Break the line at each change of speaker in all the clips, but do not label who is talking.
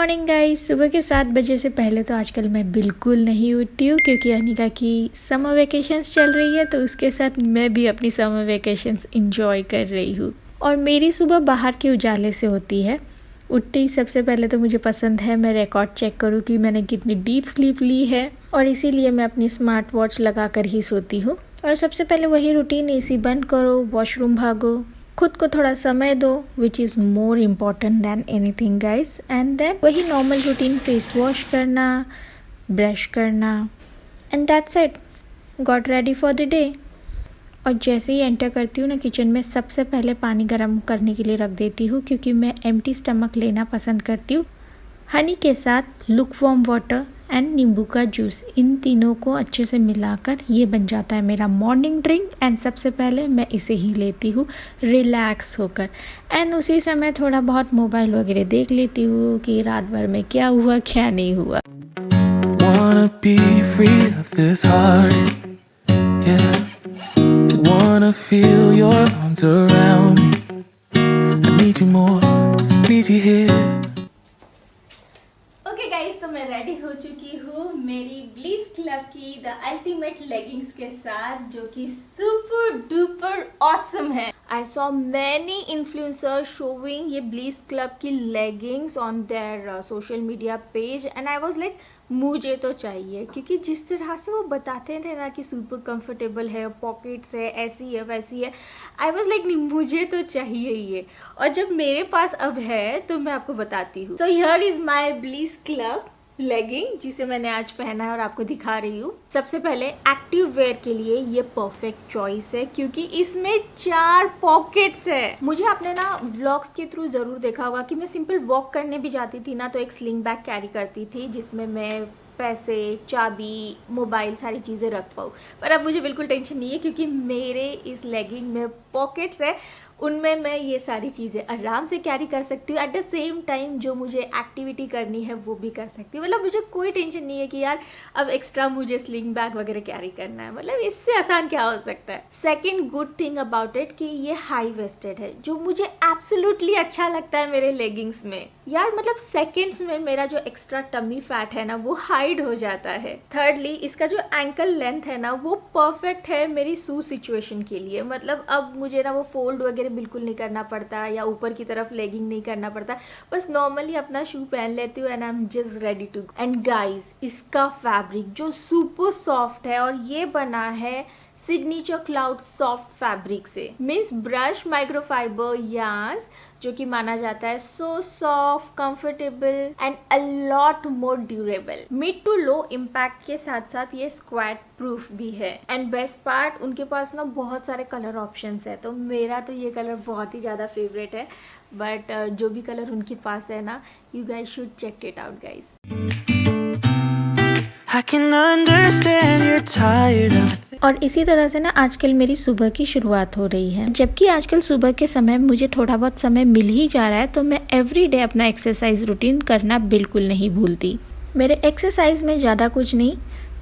Morning guys. सुबह के 7 बजे से पहले तो आजकल मैं बिल्कुल नहीं उठती हूँ क्योंकि अनिका की समर वेकेशंस चल रही है, तो उसके साथ मैं भी अपनी समर वेकेशंस इंजॉय कर रही हूँ। और मेरी सुबह बाहर के उजाले से होती है। उठते ही सबसे पहले तो मुझे पसंद है मैं रिकॉर्ड चेक करूँ कि मैंने कितनी डीप स्लीप ली है, और इसीलिए मैं अपनी स्मार्ट वॉच लगा कर ही सोती हूँ। और सबसे पहले वही रूटीन, एसी बंद करो, वॉशरूम भागो, खुद को थोड़ा समय दो, which is more important than anything guys. And then वही नॉर्मल रूटीन, फेस वॉश करना, ब्रश करना, and that's it, got ready for the day. और जैसे ही एंटर करती हूँ ना किचन में, सबसे पहले पानी गर्म करने के लिए रख देती हूँ क्योंकि मैं एम्प्टी स्टमक लेना पसंद करती हूँ। हनी के साथ लुकवार्म वाटर एंड नींबू का जूस, इन तीनों को अच्छे से मिलाकर ये बन जाता है मेरा मॉर्निंग ड्रिंक। एंड सबसे पहले मैं इसे ही लेती हूँ रिलैक्स होकर, एंड उसी समय थोड़ा बहुत मोबाइल वगैरह देख लेती हूँ कि रात भर में क्या हुआ क्या नहीं हुआ।
Wanna be free of this heart, yeah. Wanna feel your arms around me. I need you more, need you here.
Okay guys, तो मैं रेडी हो चुकी हूँ मेरी ब्लीस क्लब की द अल्टीमेट लेगिंग्स के साथ, जो कि सुपर डुपर ऑसम है। I saw many influencers showing ये ब्लीस क्लब की leggings on their social media page, and I was like मुझे तो चाहिए, क्योंकि जिस तरह से वो बताते थे ना कि सुपर कंफर्टेबल है, पॉकेट्स है, ऐसी है वैसी है, आई वाज लाइक नहीं, मुझे तो चाहिए ये। और जब मेरे पास अब है तो मैं आपको बताती हूँ। So here is my bliss club legging, जिसे मैंने आज पहना है और आपको दिखा रही हूँ। सबसे पहले एक्टिव वेयर के लिए ये परफेक्ट चॉइस है क्योंकि इसमें 4 पॉकेट्स है। मुझे आपने ना व्लॉग्स के थ्रू जरूर देखा होगा कि मैं सिंपल वॉक करने भी जाती थी ना, तो एक स्लिंग बैग कैरी करती थी जिसमें मैं पैसे, चाबी, मोबाइल, सारी चीज़ें रख पाऊँ। पर अब मुझे बिल्कुल टेंशन नहीं है क्योंकि मेरे इस लेगिंग में पॉकेट्स है, उनमें मैं ये सारी चीज़ें आराम से कैरी कर सकती हूँ। एट द सेम टाइम जो मुझे एक्टिविटी करनी है वो भी कर सकती हूँ। मतलब मुझे कोई टेंशन नहीं है कि यार अब एक्स्ट्रा मुझे स्लिंग बैग वगैरह कैरी करना है। मतलब इससे आसान क्या हो सकता है। Second good thing about it कि ये हाई वेस्टेड है, जो मुझे एब्सोल्युटली अच्छा लगता है मेरे लेगिंग्स में। यार मतलब सेकेंड्स में मेरा जो एक्स्ट्रा टमी फैट है ना वो हाइड हो जाता है। थर्डली इसका जो एंकल लेंथ है ना वो परफेक्ट है मेरी शू सिचुएशन के लिए। मतलब अब मुझे ना वो फोल्ड वगैरह बिल्कुल नहीं करना पड़ता या ऊपर की तरफ लेगिंग नहीं करना पड़ता, बस नॉर्मली अपना शू पहन लेती हूँ and I am just ready to. And guys, इसका फैब्रिक जो सुपर सॉफ्ट है, और ये बना है सिग्नेचर क्लाउड सॉफ्ट फैब्रिक से, मीन्स ब्रश माइक्रोफाइबर यार्न्स, जो कि माना जाता है so soft, comfortable and a lot more durable. Mid to low impact के साथ साथ ये स्क्वैट प्रूफ भी है। एंड बेस्ट पार्ट, उनके पास ना बहुत सारे कलर ऑप्शंस है, तो मेरा तो ये कलर बहुत ही ज़्यादा फेवरेट है। बट जो भी कलर उनके पास है ना, you guys should check it out guys.
I can understand you're tired of.
और इसी तरह से ना आजकल मेरी सुबह की शुरुआत हो रही है। जबकि आजकल सुबह के समय मुझे थोड़ा बहुत समय मिल ही जा रहा है, तो मैं एवरी डे अपना एक्सरसाइज रूटीन करना बिल्कुल नहीं भूलती। मेरे एक्सरसाइज में ज़्यादा कुछ नहीं,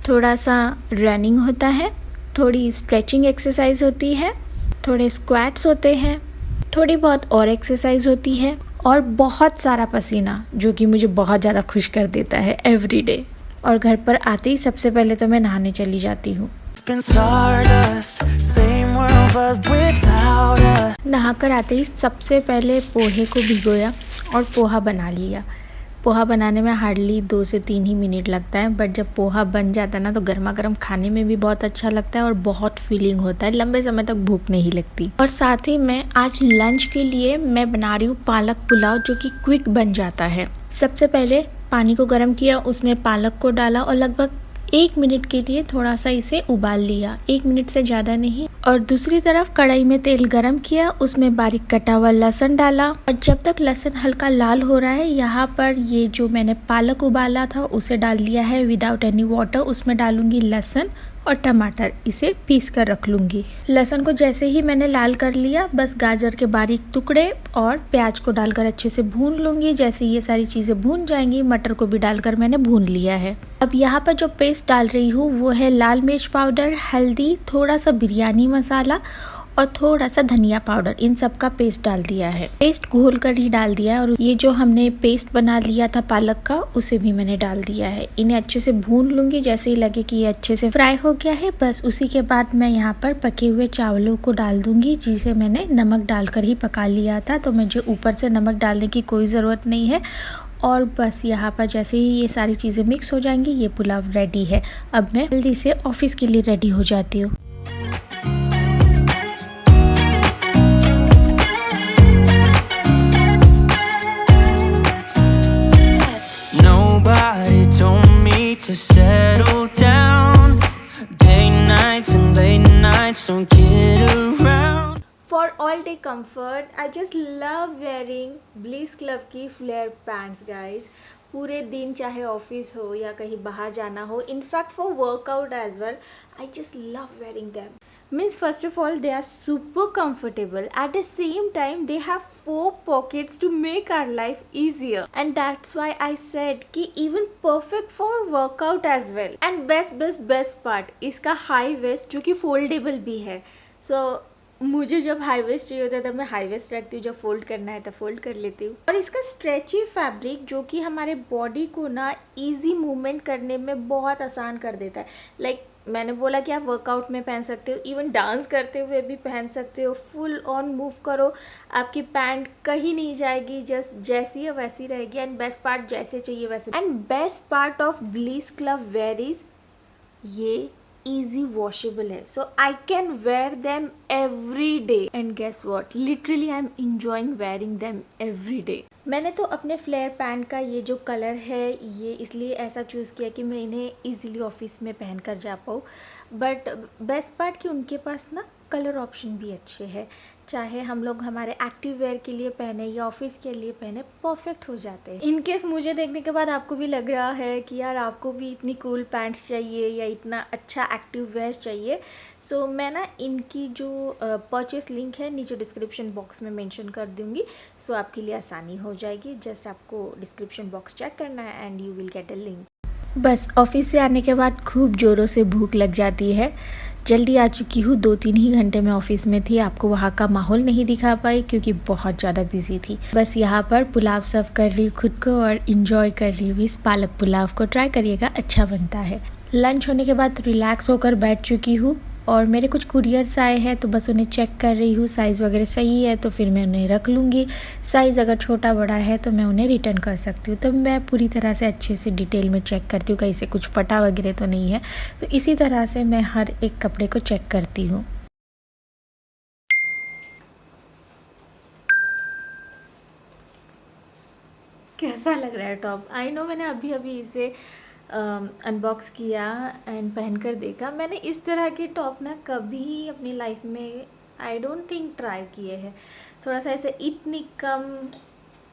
थोड़ा सा रनिंग होता है, थोड़ी स्ट्रेचिंग एक्सरसाइज होती है, थोड़े स्क्वाट्स होते हैं, थोड़ी बहुत और एक्सरसाइज होती है, और बहुत सारा पसीना, जो कि मुझे बहुत ज़्यादा खुश कर देता है एवरी डे। और घर पर आते ही सबसे पहले तो मैं नहाने चली जाती हूँ। नहाकर आते ही सबसे पहले पोहे को भिगोया और पोहा बना लिया। पोहा बनाने में हार्डली 2 से 3 ही मिनट लगता है, बट जब पोहा बन जाता है ना तो गर्मा गर्म खाने में भी बहुत अच्छा लगता है और बहुत फीलिंग होता है, लंबे समय तक भूख नहीं लगती। और साथ ही मैं आज लंच के लिए मैं बना रही हूँ पालक पुलाव, जो कि क्विक बन जाता है। सबसे पहले पानी को गर्म किया, उसमें पालक को डाला और लगभग 1 मिनट के लिए थोड़ा सा इसे उबाल लिया, 1 मिनट से ज़्यादा नहीं। और दूसरी तरफ कढ़ाई में तेल गरम किया, उसमें बारीक कटा हुआ लहसुन डाला, और जब तक लहसुन हल्का लाल हो रहा है, यहाँ पर ये जो मैंने पालक उबाला था उसे डाल लिया है विदाउट एनी वाटर। उसमें डालूंगी लहसुन और टमाटर, इसे पीस कर रख लूंगी। लहसुन को जैसे ही मैंने लाल कर लिया, बस गाजर के बारीक टुकड़े और प्याज को डालकर अच्छे से भून लूंगी। जैसे ये सारी चीजें भून जाएंगी, मटर को भी डालकर मैंने भून लिया है। अब यहाँ पर जो पेस्ट डाल रही हूँ वो है लाल मिर्च पाउडर, हल्दी, थोड़ा सा बिरयानी मसाला
और थोड़ा सा धनिया पाउडर, इन सब का पेस्ट डाल दिया है। पेस्ट घोल कर ही डाल दिया है और ये जो हमने पेस्ट बना लिया था पालक का, उसे भी मैंने डाल दिया है। इन्हें अच्छे से भून लूंगी, जैसे ही लगे कि ये अच्छे से फ्राई हो गया है, बस उसी के बाद मैं यहाँ पर पके हुए चावलों को डाल दूंगी, जिसे मैंने नमक डालकर ही पका लिया था। तो मुझे ऊपर से नमक डालने की कोई ज़रूरत नहीं है। और बस यहाँ पर जैसे ही ये सारी चीज़ें मिक्स हो जाएंगी, ये पुलाव रेडी है। अब मैं जल्दी से ऑफिस के लिए रेडी हो जाती हूँ।
Nobody told me to settle down. Day nights and late nights don't get around.
For all day comfort, I just love wearing Bliss Club की flare pants, guys. पूरे दिन चाहे ऑफिस हो या कहीं बाहर जाना हो, in fact for workout as well, I just love wearing them. Means first of all, they are super comfortable. At the same time, they have 4 pockets to make our life easier. And that's why I said कि even perfect for workout as well. And best part, इसका high waist जो कि foldable भी है. So मुझे जब high waist चाहिए होता है तब मैं हाई वेस्ट रखती हूँ, जब फोल्ड करना है तब फोल्ड कर लेती हूँ. और इसका स्ट्रेची फैब्रिक जो कि हमारे बॉडी को ना इजी मूवमेंट करने में बहुत आसान कर देता है. लाइक मैंने बोला कि आप वर्कआउट में पहन सकते हो, इवन डांस करते हुए भी पहन सकते हो. फुल ऑन मूव करो, आपकी पैंट कहीं नहीं जाएगी, जस्ट जैसी है वैसी रहेगी. एंड बेस्ट पार्ट, जैसे चाहिए वैसे. And best part of bliss club varies, ये easy washable है, so I can wear them every day. And guess what, literally I'm enjoying wearing them every day. मैंने तो अपने फ्लेयर पैंट का ये जो कलर है, ये इसलिए ऐसा चूज़ किया कि मैं इन्हें इजीली ऑफिस में पहन कर जा पाऊँ. बट बेस्ट पार्ट कि उनके पास ना कलर ऑप्शन भी अच्छे हैं. चाहे हम लोग हमारे एक्टिव वेयर के लिए पहने या ऑफिस के लिए पहने, परफेक्ट हो जाते हैं. इनकेस मुझे देखने के बाद आपको भी लग रहा है कि यार आपको भी इतनी कूल पैंट्स चाहिए या इतना अच्छा एक्टिव वेयर चाहिए, सो मैं ना इनकी जो परचेस लिंक है नीचे डिस्क्रिप्शन बॉक्स में मेंशन कर दूंगी. सो आपके लिए आसानी हो जाएगी. जस्ट आपको डिस्क्रिप्शन बॉक्स चेक करना है and you will get a link.
बस ऑफिस से आने के बाद खूब ज़ोरों से भूख लग जाती है. जल्दी आ चुकी हूँ, 2-3 ही घंटे में ऑफिस में थी. आपको वहाँ का माहौल नहीं दिखा पाई क्योंकि बहुत ज़्यादा बिजी थी. बस यहाँ पर पुलाव सर्व कर रही हूँ खुद को और इन्जॉय कर रही हूँ इस पालक पुलाव को. ट्राई करिएगा, अच्छा बनता है. लंच होने के बाद रिलैक्स होकर बैठ चुकी हूँ और मेरे कुछ कुरियर्स आए हैं तो बस उन्हें चेक कर रही हूँ. साइज़ वगैरह सही है तो फिर मैं उन्हें रख लूँगी. साइज़ अगर छोटा बड़ा है तो मैं उन्हें रिटर्न कर सकती हूँ. तो मैं पूरी तरह से अच्छे से डिटेल में चेक करती हूँ कहीं से कुछ फटा वगैरह तो नहीं है. तो इसी तरह से मैं हर एक कपड़े को चेक करती हूँ.
कैसा लग रहा है टॉप? आई नो मैंने अभी इसे अनबॉक्स किया एंड पहन कर देखा. मैंने इस तरह के टॉप ना कभी अपनी लाइफ में आई डोंट थिंक ट्राई किए हैं. थोड़ा सा ऐसे इतनी कम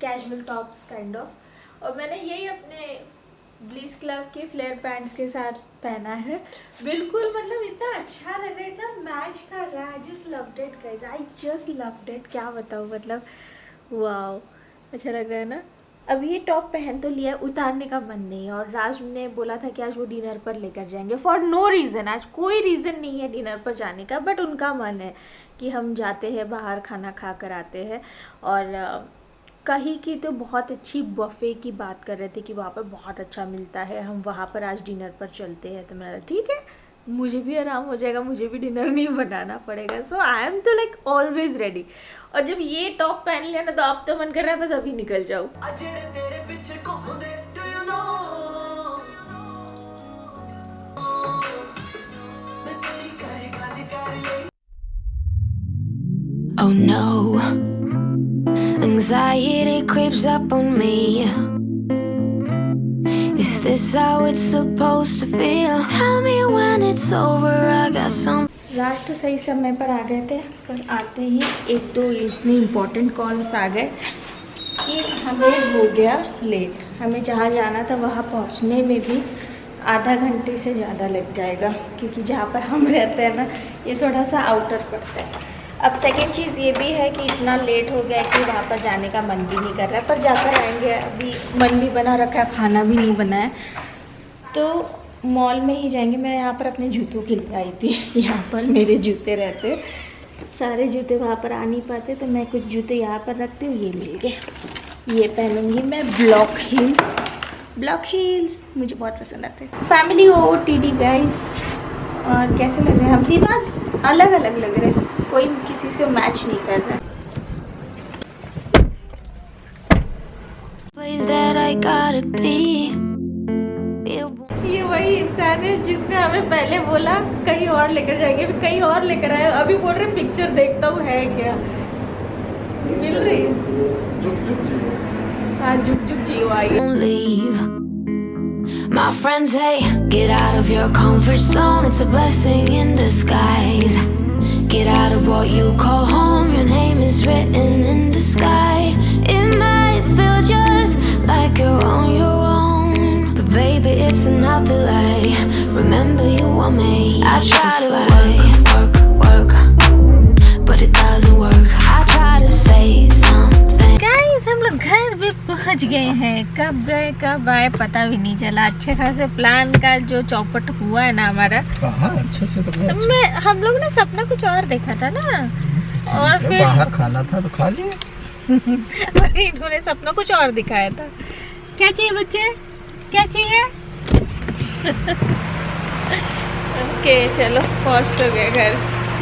कैजुअल टॉप्स काइंड ऑफ. और मैंने यही अपने ब्लिस क्लब के फ्लेयर पैंट्स के साथ पहना है. बिल्कुल मतलब इतना अच्छा लग रहा है, इतना मैच कर रहा है. I just loved it guys, I just loved it. क्या बताऊँ, मतलब वाओ, अच्छा लग रहा है ना. अब ये टॉप पहन तो लिया, उतारने का मन नहीं है. और राज ने बोला था कि आज वो डिनर पर लेकर जाएंगे फॉर नो रीज़न. आज कोई रीज़न नहीं है डिनर पर जाने का, बट उनका मन है कि हम जाते हैं बाहर, खाना खा कर आते हैं. और कहीं की तो बहुत अच्छी बफे की बात कर रहे थे कि वहाँ पर बहुत अच्छा मिलता है, हम वहाँ पर आज डिनर पर चलते हैं. तो मैंने ठीक है, मुझे भी आराम हो जाएगा, मुझे भी डिनर नहीं बनाना पड़ेगा. सो आई एम तो लाइक ऑलवेज रेडी. और जब ये टॉप पहन लिया ना तो अब तो मन कर रहा है बस अभी निकल जाऊँ.
Oh no, anxiety creeps up on me. Is this how it's supposed to feel? Tell me when it's over, I got some.
राज तो सही समय पर आ गए थे, पर आते ही 1-2 इतने इम्पोर्टेंट कॉल्स आ गए कि हमें हो गया लेट. हमें जहाँ जाना था वहाँ पहुँचने में भी आधा घंटे से ज़्यादा लग जाएगा, क्योंकि जहाँ पर हम रहते हैं ना ये थोड़ा सा आउटर पड़ता है. अब सेकेंड चीज़ ये भी है कि इतना लेट हो गया कि वहाँ पर जाने का मन भी नहीं कर रहा है, पर जाकर आएंगे. अभी मन भी बना रखा है, खाना भी नहीं बना है, तो मॉल में ही जाएंगे. मैं यहाँ पर अपने जूतों के लिए आई थी, यहाँ पर मेरे जूते रहते
सारे जूते वहाँ पर आ नहीं पाते तो मैं कुछ जूते यहाँ पर रखती हूँ। ये मिल गए, ये पहनूंगी मैं। ब्लॉक हील्स मुझे बहुत पसंद आते हैं। फैमिली OOTD गाइस, और कैसे लग रहे हैं? हम तीनों आज अलग अलग लग रहे हैं, कोई किसी से मैच नहीं कर रहा है।
Place that I gotta be.
ये वही इंसान है जिसने हमें पहले बोला कहीं और लेकर जाएंगे, फिर कहीं और लेकर आए, अभी बोल रहे पिक्चर देखता हूँ है क्या मिल रही है। हाँ जुग जियो आई।
Don't leave. My friends say, get out of your comfort zone. It's a blessing in disguise. Get out of what you call home. Your name is written in the sky. It might feel just like you're on your own, but baby, it's another lie. Remember, you were made. I try to work, but it doesn't work. I try to say something.
Guys हम लोग घर भी पहुंच गए हैं। कब गए कब आए पता भी नहीं चला। अच्छे खासे प्लान का जो चौपट हुआ है ना हमारा,
अच्छे से तो
मैं हम लोग ने सपना कुछ और देखा था ना, और फिर
बाहर खाना था तो खा लिए।
इन्होंने सपना कुछ और दिखाया था। क्या चाहिए बच्चे, क्या चाहिए? ओके चलो पहुंच तो गए घर।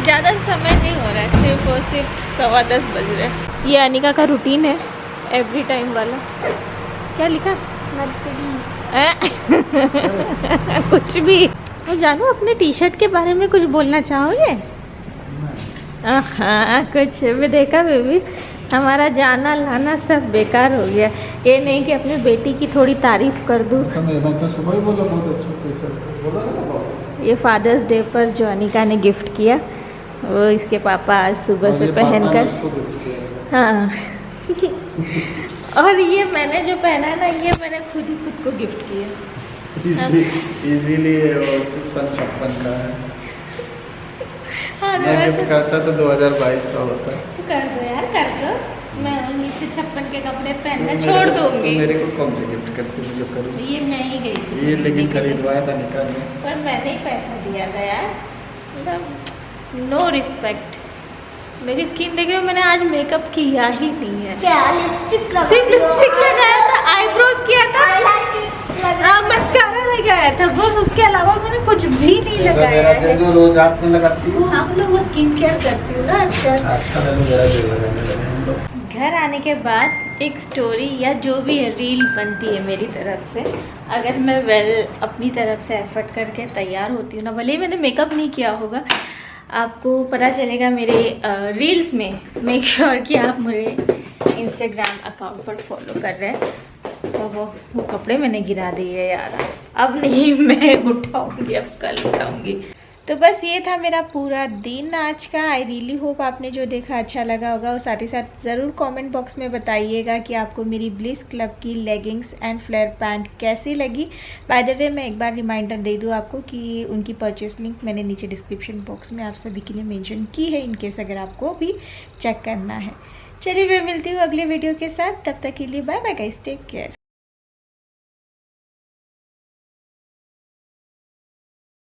ज़्यादा समय नहीं हो रहा है, सिर्फ और सिर्फ 10:15 बज रहे हैं। ये अनिका का रूटीन है एवरी टाइम वाला। क्या लिखा? मर्सिडीज। कुछ भी। तो जानू अपने T-शर्ट के बारे में कुछ बोलना चाहोगे? हाँ कुछ भी देखा बेबी, हमारा जाना लाना सब बेकार हो गया। ये नहीं कि अपनी बेटी की थोड़ी तारीफ कर दूँ।
तो सुबह ही बोला बहुत अच्छा पैसा बोला ना।
ये फादर्स डे पर जो अनिका ने गिफ्ट किया, वो इसके पापा आज सुबह से पहनकर, हाँ और ये मैंने जो पहना है ना, ये मैंने खुद को गिफ्ट किया।
इजीली 56 का है।
हाँ
मैं गिफ्ट करता तो 2022 का होता।
कर दो यार, कर दो। मैं 1956 के कपड़े पहनना छोड़ दूंगी।
मेरे को कौन से गिफ्ट करती थी जो करूँ?
ये मैं ही गई थी
ये लेकिन खरीदवाया था निकाल में,
पर मैंने ही पैसा दिया था यार। मतलब नो रिस्पेक्ट। मेरी स्किन देख रहे हो, मैंने आज मेकअप किया ही नहीं है।
क्या लिपस्टिक
सिर्फ लिपस्टिक लगाया था, आईब्रोज किया था, मस्कारा लगाया था, बस उसके अलावा मैंने कुछ भी नहीं लगाया है।
जो रोज रात में लगाती हूँ,
हम लोग वो स्किन केयर करती हूँ ना आजकल। घर आने के बाद एक स्टोरी या जो भी है रील बनती है मेरी तरफ से, अगर मैं अपनी तरफ से एफर्ट करके तैयार होती हूँ ना, भले ही मैंने मेकअप नहीं किया होगा, आपको पता चलेगा मेरे रील्स में। मेक श्योर कि आप मेरे इंस्टाग्राम अकाउंट पर फॉलो कर रहे हैं। तो वो कपड़े मैंने गिरा दिए यार, अब नहीं मैं उठाऊंगी, अब कल उठाऊंगी। तो बस ये था मेरा पूरा दिन आज का। आई रियली होप आपने जो देखा अच्छा लगा होगा, और साथ ही साथ ज़रूर कमेंट बॉक्स में बताइएगा कि आपको मेरी ब्लिस क्लब की लेगिंग्स एंड फ्लेयर पैंट कैसी लगी। बाय द वे मैं एक बार रिमाइंडर दे दूँ आपको कि उनकी परचेस लिंक मैंने नीचे डिस्क्रिप्शन बॉक्स में आप सभी के लिए मेंशन की है, इनकेस अगर आपको भी चेक करना है। चलिए मैं मिलती हूँ अगले वीडियो के साथ, तब तक के लिए bye bye guys, take care.